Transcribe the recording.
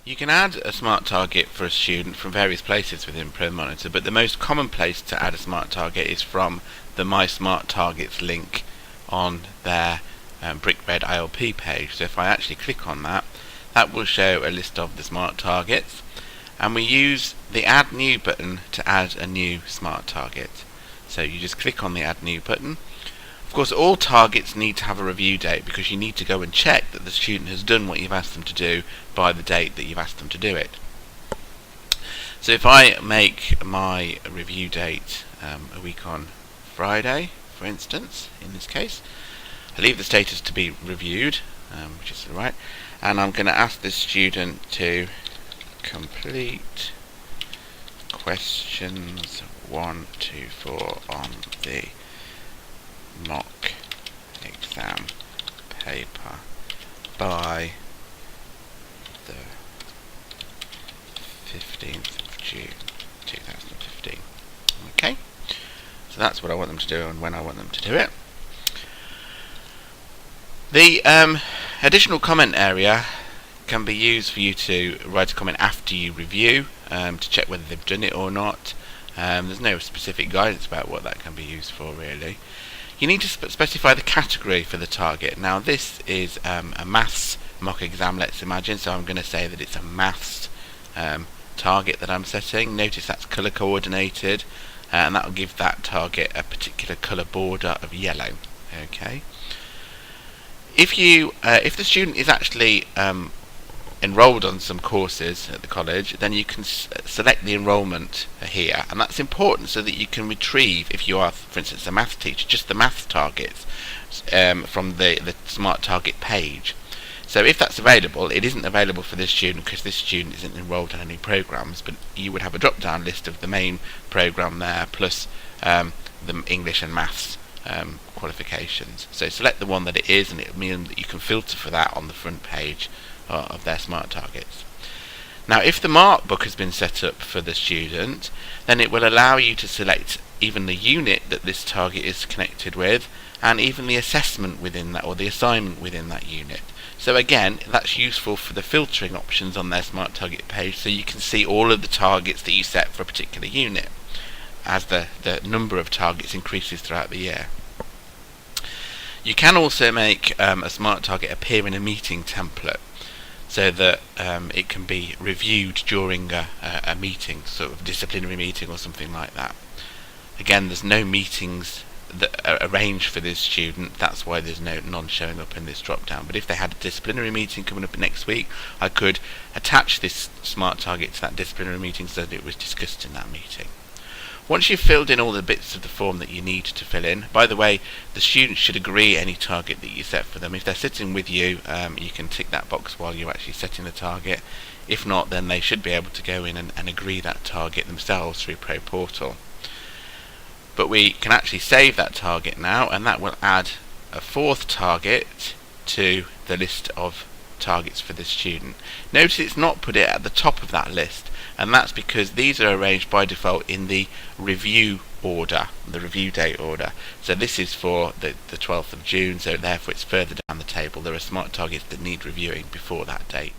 You can add a smart target for a student from various places within ProMonitor, but the most common place to add a smart target is from the My Smart Targets link on their Brickbed ILP page. So if I actually click on that, that will show a list of the smart targets, and we use the Add New button to add a new smart target. So you just click on the Add New button. Of course, all targets need to have a review date because you need to go and check that the student has done what you've asked them to do by the date that you've asked them to do it. So if I make my review date a week on Friday, for instance, in this case, I leave the status to be reviewed, which is right, and I'm going to ask this student to complete questions 1 to 4 on the mock exam paper by the 15th of June 2015. Okay, so that's what I want them to do and when I want them to do it. The additional comment area can be used for you to write a comment after you review to check whether they've done it or not. There's no specific guidance about what that can be used for, really. You need to specify the category for the target. Now this is a maths mock exam, let's imagine, so I'm going to say that it's a maths target that I'm setting. Notice that's colour coordinated, and that will give that target a particular colour border of yellow. Okay. If the student is actually enrolled on some courses at the college, then you can select the enrolment here, and that's important so that you can retrieve, if you are, for instance, a maths teacher, just the maths targets from the smart target page. So if that's available, it isn't available for this student because this student isn't enrolled in any programs, but you would have a drop-down list of the main program there plus the English and maths qualifications. So select the one that it is, and it will mean that you can filter for that on the front page of their smart targets. Now if the mark book has been set up for the student, then it will allow you to select even the unit that this target is connected with, and even the assessment within that, or the assignment within that unit. So again, that's useful for the filtering options on their smart target page, so you can see all of the targets that you set for a particular unit as the number of targets increases throughout the year. You can also make a smart target appear in a meeting template, so that it can be reviewed during a meeting, sort of disciplinary meeting or something like that. Again, there's no meetings that are arranged for this student, that's why there's none showing up in this drop down. But if they had a disciplinary meeting coming up next week, I could attach this smart target to that disciplinary meeting so that it was discussed in that meeting. Once you've filled in all the bits of the form that you need to fill in, by the way, the student should agree any target that you set for them. If they're sitting with you, you can tick that box while you're actually setting the target. If not, then they should be able to go in and agree that target themselves through ProPortal. But we can actually save that target now, and that will add a fourth target to the list of targets for the student. Notice it's not put it at the top of that list, and that's because these are arranged by default in the review order, the review date order. So this is for the 12th of June, so therefore it's further down the table. There are smart targets that need reviewing before that date.